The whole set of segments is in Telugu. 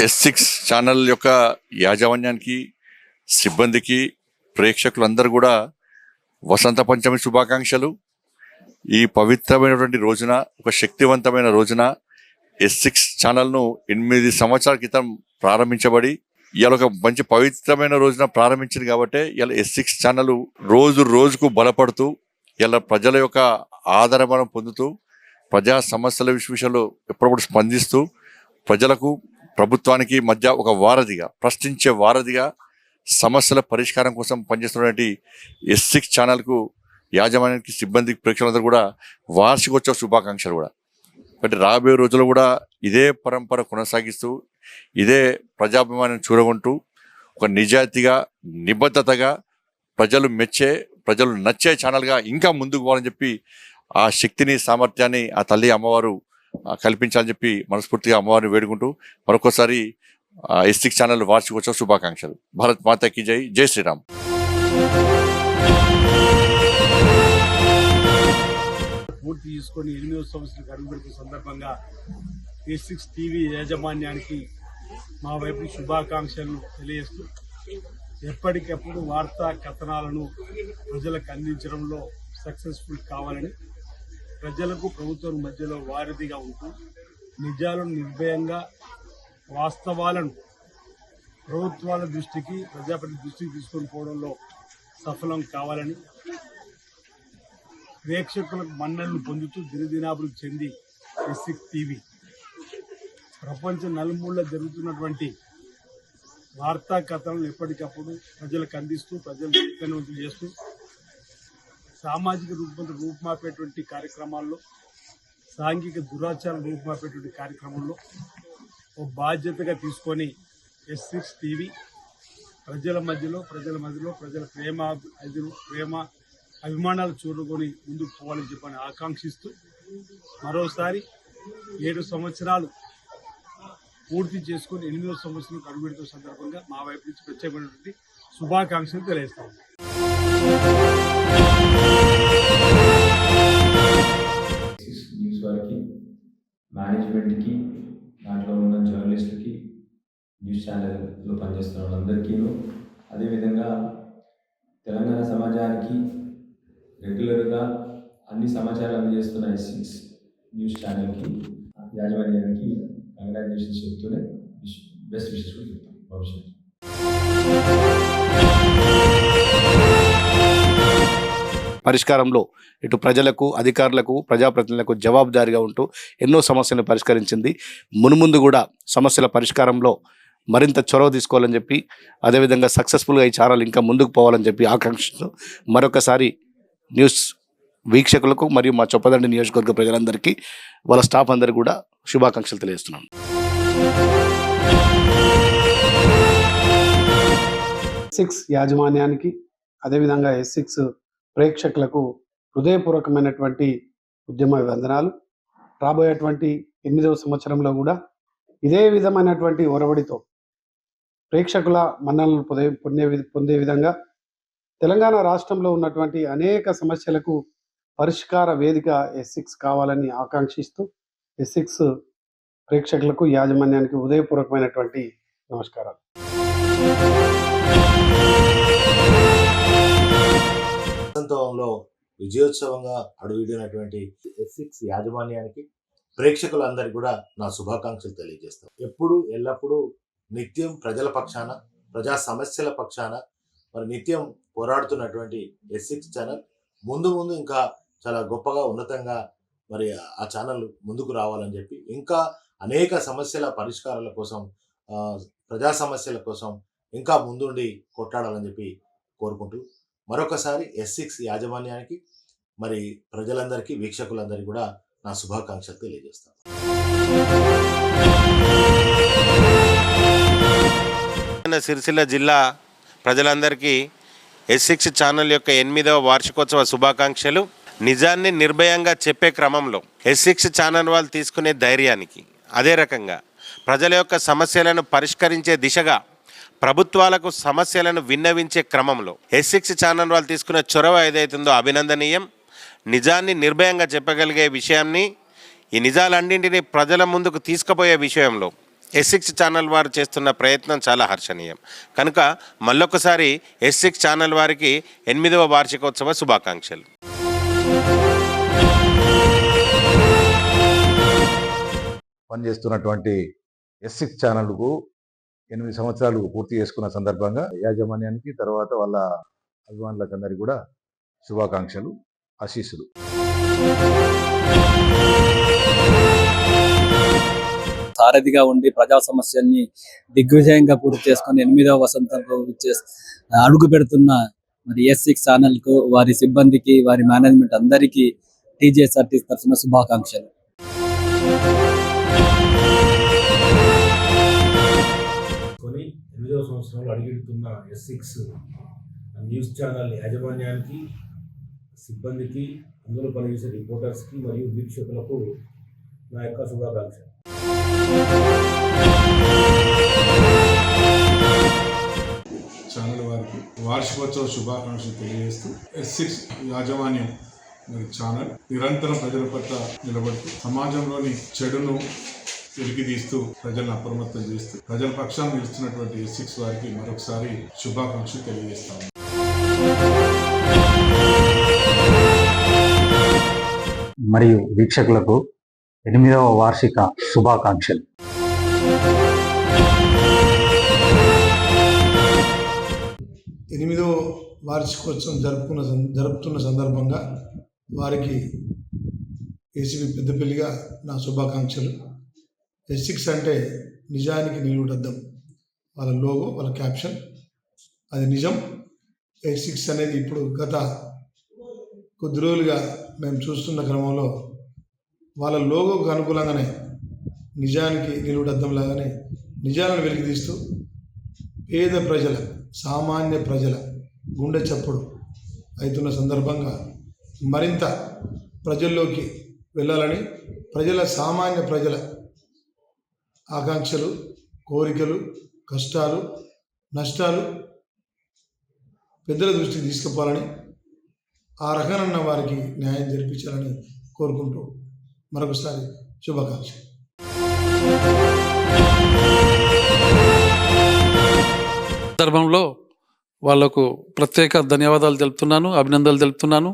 S6 ఛానల్ యొక్క యాజమాన్యానికి, సిబ్బందికి, ప్రేక్షకులందరూ కూడా వసంత పంచమి శుభాకాంక్షలు. ఈ పవిత్రమైనటువంటి రోజున, ఒక శక్తివంతమైన రోజున S6 ఛానల్ను 8 సంవత్సరాల క్రితం ప్రారంభించబడి ఇవాళ ఒక మంచి పవిత్రమైన రోజున ప్రారంభించింది కాబట్టి ఇలా S6 ఛానల్ రోజు రోజుకు బలపడుతూ ఇలా ప్రజల యొక్క ఆదరణ పొందుతూ ప్రజా సమస్యల విషయంలో ఎప్పుడప్పుడు స్పందిస్తూ ప్రజలకు, ప్రభుత్వానికి మధ్య ఒక వారధిగా, ప్రశ్నించే వారధిగా సమస్యల పరిష్కారం కోసం పనిచేస్తున్నటువంటి S6 ఛానల్కు యాజమాన్యానికి, సిబ్బందికి, ప్రేక్షకులందరూ కూడా వార్షికోత్సవ శుభాకాంక్షలు కూడా. కాబట్టి రాబోయే రోజుల్లో కూడా ఇదే పరంపర కొనసాగిస్తూ, ఇదే ప్రజాభిమానం చూరగొంటూ, ఒక నిజాయితీగా, నిబద్ధతగా, ప్రజలు మెచ్చే, ప్రజలు నచ్చే ఛానల్గా ఇంకా ముందుకు పోవాలని చెప్పి ఆ శక్తిని, సామర్థ్యాన్ని ఆ తల్లి అమ్మవారు కల్పించాలని చెప్పి మనస్ఫూర్తిగా అమ్మవారిని వేడుకుంటూ మరొకసారి S6 ఛానల్ వార్షికోత్సవ శుభాకాంక్షలు. భారత్ మాతాకి జై. జై శ్రీరామ్. పూర్తి చేసుకొని 8వ సంవత్సరం అడుగుపెడుతున్న సందర్భంగా S6 టీవీ యాజమాన్యానికి మా వైపు శుభాకాంక్షలు తెలియజేస్తూ ఎప్పటికప్పుడు వార్తా కథనాలను ప్రజలకు అందించడంలో సక్సెస్ఫుల్ కావాలని, ప్రజలకు ప్రభుత్వం మధ్యలో వారధిగా ఉంటూ నిజాలను నిర్భయంగా, వాస్తవాలను ప్రభుత్వాల దృష్టికి, ప్రజాప్రతి దృష్టికి తీసుకొని పోవడంలో సఫలం కావాలని, ప్రేక్షకులకు మన్నలను పొందుతూ దినదినాభివృద్ధి చెంది S6 టీవీ ప్రపంచ నలుమూలలో జరుగుతున్నటువంటి వార్తా కథలను ఎప్పటికప్పుడు ప్రజలకు అందిస్తూ, ప్రజలు చైతన్యవంతులు చేస్తూ, సామాజిక రూపుమాపేటువంటి కార్యక్రమాల్లో, సాంఘిక దురాచారం రూపుమాపేటువంటి కార్యక్రమంలో ఓ బాధ్యతగా తీసుకొని S6 టీవీ ప్రజల మధ్యలో ప్రజల ప్రేమ అభిమానాలు చూరుకొని ముందుకు పోవాలని చెప్పని ఆకాంక్షిస్తూ మరోసారి 7 సంవత్సరాలు పూర్తి చేసుకుని 8వ సంవత్సరం అడుగుపెడుతున్న సందర్భంగా మా వైపు నుంచి ప్రత్యేకమైనటువంటి శుభాకాంక్షలు తెలియజేస్తాము. న్యూస్ వారికి, మేనేజ్మెంట్కి, దాంట్లో ఉన్న జర్నలిస్టులకి, న్యూస్ ఛానల్లో పనిచేస్తున్న వాళ్ళందరికీ, అదేవిధంగా తెలంగాణ సమాజానికి రెగ్యులర్గా అన్ని సమాచారాలు అందజేస్తున్న S6 న్యూస్ ఛానల్కి, యాజమాన్యానికి కంగ్రాచులేషన్స్ చెప్తూనే బెస్ట్ విషెస్ కూడా చెప్తాం భవిష్యత్తు. పరిష్కారంలో ఇటు ప్రజలకు, అధికారులకు, ప్రజాప్రతినిధులకు జవాబుదారీగా ఉంటూ ఎన్నో సమస్యలను పరిష్కరించింది. మున్ముందు కూడా సమస్యల పరిష్కారంలో మరింత చొరవ తీసుకోవాలని చెప్పి, అదేవిధంగా సక్సెస్ఫుల్గా ఈ ఛానల్ ఇంకా ముందుకు పోవాలని చెప్పి ఆకాంక్షిస్తూ మరొకసారి న్యూస్ వీక్షకులకు మరియు మా చొప్పదండి నియోజకవర్గ ప్రజలందరికీ, వాళ్ళ స్టాఫ్ అందరికీ కూడా శుభాకాంక్షలు తెలియజేస్తున్నాను. S6 యాజమాన్యానికి, అదేవిధంగా S6 ప్రేక్షకులకు హృదయపూర్వకమైనటువంటి ఉద్యమ వందనాలు. రాబోయేటువంటి 8వ సంవత్సరంలో కూడా ఇదే విధమైనటువంటి ఒరవడితో ప్రేక్షకుల మన్ననలు పొందే విధంగా తెలంగాణ రాష్ట్రంలో ఉన్నటువంటి అనేక సమస్యలకు పరిష్కార వేదిక S6 కావాలని ఆకాంక్షిస్తూ S6 ప్రేక్షకులకు, యాజమాన్యానికి హృదయపూర్వకమైనటువంటి నమస్కారాలు. వసంతంలో విజయోత్సవంగా అడుగుడినటువంటి S6 యాజమాన్యానికి, ప్రేక్షకులందరికీ కూడా నా శుభాకాంక్షలు తెలియజేస్తాను. ఎప్పుడు ఎల్లప్పుడూ నిత్యం ప్రజల పక్షాన, ప్రజా సమస్యల పక్షాన మరి నిత్యం పోరాడుతున్నటువంటి S6 ఛానల్ ముందు ఇంకా చాలా గొప్పగా, ఉన్నతంగా మరి ఆ ఛానల్ ముందుకు రావాలని చెప్పి, ఇంకా అనేక సమస్యల పరిష్కారాల కోసం, ప్రజా సమస్యల కోసం ఇంకా ముందుండి కొట్లాడాలని చెప్పి కోరుకుంటూ మరొకసారి S6 యాజమాన్యానికి, మరి ప్రజలందరికీ, వీక్షకులందరికీ కూడా నా శుభాకాంక్షలు తెలియజేస్తాను. సిరిసిల్ల జిల్లా ప్రజలందరికీ S6 ఛానల్ యొక్క 8వ వార్షికోత్సవ శుభాకాంక్షలు. నిజాన్ని నిర్భయంగా చెప్పే క్రమంలో S6 ఛానల్ వాళ్ళు తీసుకునే ధైర్యానికి, అదే రకంగా ప్రజల యొక్క సమస్యలను పరిష్కరించే దిశగా ప్రభుత్వాలకు సమస్యలను విన్నవించే క్రమంలో S6 ఛానల్ వాళ్ళు తీసుకునే చొరవ ఏదైతుందో అభినందనీయం. నిజాన్ని నిర్భయంగా చెప్పగలిగే విషయాన్ని, ఈ నిజాలన్నింటినీ ప్రజల ముందుకు తీసుకుపోయే విషయంలో S6 ఛానల్ వారు చేస్తున్న ప్రయత్నం చాలా హర్షణీయం. కనుక మళ్ళొకసారి S6 ఛానల్ వారికి 8వ వార్షికోత్సవ శుభాకాంక్షలు. పనిచేస్తున్నటువంటి S6 ఛానల్కు 8 సంవత్సరాలు పూర్తి చేసుకున్న సందర్భంగా యాజమాన్యానికి, తర్వాత వాళ్ళ అభిమానులకు అందరికీ కూడా శుభాకాంక్షలు, ఆశీస్సులు. సారథిగా ఉండి ప్రజా సమస్యల్ని దిగ్విజయంగా పూర్తి చేసుకొని 8వ వసంతంలో అడుగు పెడుతున్న మరి S6 ఛానల్ కు, వారి సిబ్బందికి, వారి మేనేజ్మెంట్ అందరికీ TJSRT తరఫున శుభాకాంక్షలు. 8వ సంవత్సరంలో అడుగెడుతున్న S6 న్యూస్ ఛానల్ యాజమాన్యానికి, సిబ్బందికి, అందులో పనిచేసే రిపోర్టర్స్కి మరియు వీక్షకులకు నా యొక్క శుభాకాంక్షలు. ఛానల్ వారికి వార్షికోత్సవ శుభాకాంక్షలు తెలియజేస్తూ S6 యాజమాన్యం మరి ఛానల్ నిరంతరం ప్రజల పట్ల నిలబడుతూ సమాజంలోని చెడును వెలికితీస్తూ ప్రజలను అప్రమత్తం చేస్తూ ప్రజల పక్షాన్ని నిలుస్తున్నటువంటి S6 వారికి మరొకసారి శుభాకాంక్షలు తెలియజేస్తాము. మరియు వీక్షకులకు 8వ వార్షిక శుభాకాంక్షలు. ఎనిమిదో వార్షికోత్సవం జరుపుతున్న సందర్భంగా వారికి ఏసీబీ పెద్దపల్లిగా నా శుభాకాంక్షలు. S6 అంటే నిజానికి నిలువుటద్దం. వాళ్ళ లోగో, వాళ్ళ క్యాప్షన్ అది నిజం. S6 అనేది ఇప్పుడు గత కొద్ది రోజులుగా మేము చూస్తున్న క్రమంలో వాళ్ళ లోగోకు అనుకూలంగానే నిజానికి నిలువుటద్దం లాగానే నిజాలను వెలికితీస్తూ పేద ప్రజల, సామాన్య ప్రజల గుండె చప్పుడు అవుతున్న సందర్భంగా మరింత ప్రజల్లోకి వెళ్ళాలని, సామాన్య ప్రజల ఆకాంక్షలు, కోరికలు, కష్టాలు, నష్టాలు పెద్దల దృష్టికి తీసుకుపోవాలని, ఆ రకమైన వారికి న్యాయం జరిపించాలని కోరుకుంటూ మరొకసారి శుభాకాంక్షలు. సందర్భంలో వాళ్లకు ప్రత్యేక ధన్యవాదాలు తెలుపుతున్నాను, అభినందనలు తెలుపుతున్నాను.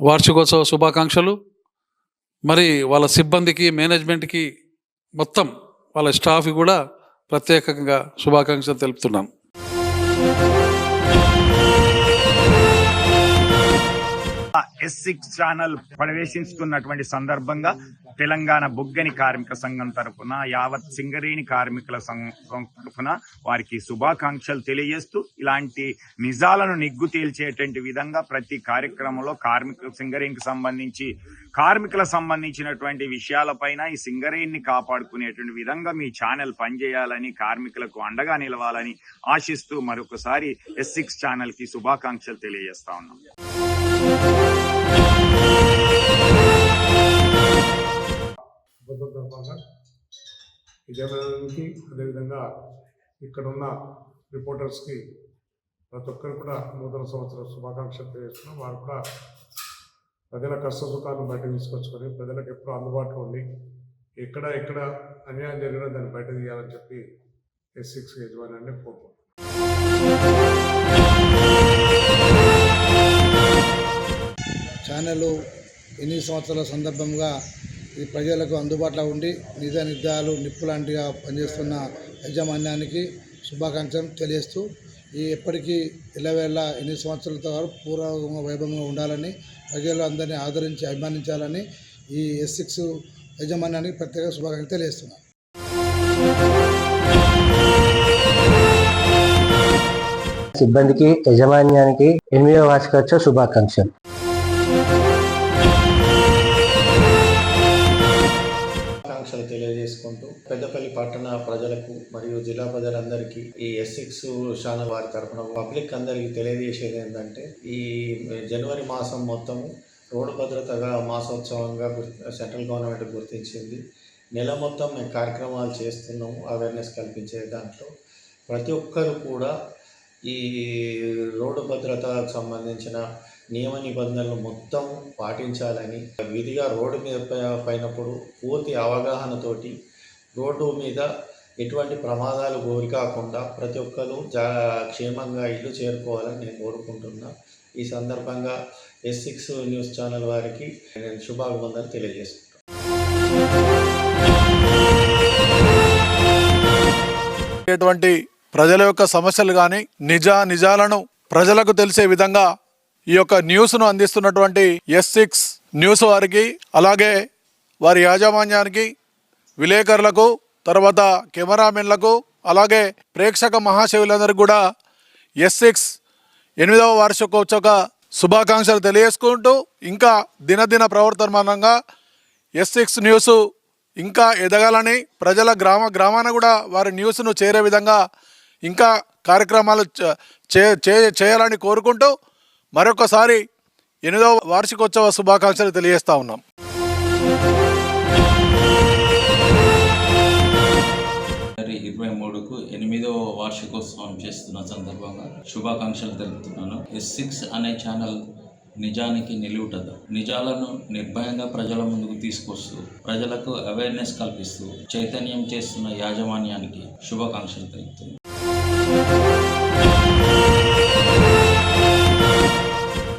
వార్షికోత్సవ శుభాకాంక్షలు. మరి వాళ్ళ సిబ్బందికి, మేనేజ్మెంట్కి, మొత్తం వాళ్ళ స్టాఫ్కి కూడా ప్రత్యేకంగా శుభాకాంక్షలు తెలుపుతున్నాం. S6 ఛానల్ ప్రవేశిస్తున్నటువంటి సందర్భంగా తెలంగాణ బొగ్గని కార్మిక సంఘం తరఫున, యావత్ సింగరేణి కార్మికుల సంఘం తరఫున వారికి శుభాకాంక్షలు తెలియజేస్తూ, ఇలాంటి నిజాలను నిగ్గు తేల్చేటువంటి విధంగా ప్రతి కార్యక్రమంలో సింగరేణికి సంబంధించి కార్మికులకు సంబంధించినటువంటి విషయాలపైన ఈ సింగరేణిని కాపాడుకునేటువంటి విధంగా మీ ఛానల్ పనిచేయాలని, కార్మికులకు అండగా నిలవాలని ఆశిస్తూ మరొకసారి S6 ఛానల్కి శుభాకాంక్షలు తెలియజేస్తా ఉన్నాం. విజయవాడకి, అదేవిధంగా ఇక్కడున్న రిపోర్టర్స్కి ప్రతి ఒక్కరు కూడా నూతన సంవత్సర శుభాకాంక్షలు తెలియజేస్తున్నాం. వారు కూడా ప్రజల కష్ట సుఖాలను బయట తీసుకొచ్చుకొని ప్రజలకు ఎప్పుడు అందుబాటులో ఉండి ఎక్కడ అన్యాయం జరిగినా దాన్ని బయట తీయాలని చెప్పి S6 యజమాని కోరుకుంటున్నాం. ఛానల్ 8 సంవత్సరాల సందర్భంగా ఇది ప్రజలకు అందుబాటులో ఉండి నిజ నిర్ధారాలు నిప్పులాంటిగా పనిచేస్తున్న యాజమాన్యానికి శుభాకాంక్షలు తెలియజేస్తూ, ఎప్పటికీ ఎల్లవేళ 8 సంవత్సరాలతో పూర్వ వైభవంగా ఉండాలని, ప్రజలు అందరినీ ఆదరించి అభిమానించాలని ఈ S6 యాజమాన్యానికి ప్రత్యేక శుభాకాంక్షలు తెలియజేస్తున్నాను. సిబ్బందికి, యాజమాన్యానికి 8వ వార్షికోత్సవ శుభాకాంక్షలు. తెలియజేసుకుంటూ పెద్దపల్లి పట్టణ ప్రజలకు మరియు జిల్లా ప్రజలందరికీ ఈ S6 ఛానల్ వారి తరఫున పబ్లిక్ అందరికీ తెలియజేసేది ఏంటంటే, ఈ జనవరి మాసం మొత్తము రోడ్డు భద్రతగా మాసోత్సవంగా సెంట్రల్ గవర్నమెంట్ గుర్తించింది. నెల మొత్తం మేము కార్యక్రమాలు చేస్తున్నాము, అవేర్నెస్ కల్పించే దాంట్లో. ప్రతి ఒక్కరు కూడా ఈ రోడ్డు భద్రతకు సంబంధించిన నియమ నిబంధనలు మొత్తం పాటించాలని, విధిగా రోడ్డు మీద పైనప్పుడు పూర్తి అవగాహనతోటి రోడ్డు మీద ఎటువంటి ప్రమాదాలు గురి కాకుండా ప్రతి ఒక్కరు క్షేమంగా ఇల్లు చేరుకోవాలని నేను కోరుకుంటున్నా. ఈ సందర్భంగా S6 న్యూస్ ఛానల్ వారికి నేను శుభాభివందనలు తెలియజేస్తున్నాను. ఎటువంటి ప్రజల యొక్క సమస్యలు కానీ నిజాలను ప్రజలకు తెలిసే విధంగా ఈ యొక్క న్యూస్ను అందిస్తున్నటువంటి S6 న్యూస్ వారికి, అలాగే వారి యాజమాన్యానికి, విలేకరులకు, తర్వాత కెమెరామెన్లకు, అలాగే ప్రేక్షక మహాశివులందరికీ కూడా S6 8వ వార్షికోత్సవ శుభాకాంక్షలు తెలియజేసుకుంటూ, ఇంకా దినదిన ప్రవర్తమానంగా S6 న్యూస్ ఇంకా ఎదగాలని, ప్రజల గ్రామాన కూడా వారి న్యూస్ను చేరే విధంగా ఇంకా కార్యక్రమాలు చేయాలని కోరుకుంటూ మరొకసారి 8వ వార్షికోత్సవ శుభాకాంక్షలు తెలియజేస్తా ఉన్నాం. జనవరి 23కు 8వ వార్షికోత్సవం చేస్తున్న సందర్భంగా శుభాకాంక్షలు తెలుపుతున్నాను. S6 అనే ఛానల్ నిజానికి నిలువుటద, నిజాలను నిర్భయంగా ప్రజల ముందుకు తీసుకొస్తూ ప్రజలకు అవేర్నెస్ కల్పిస్తూ చైతన్యం చేస్తున్న యాజమాన్యానికి శుభాకాంక్షలు తెలుపుతున్నాను.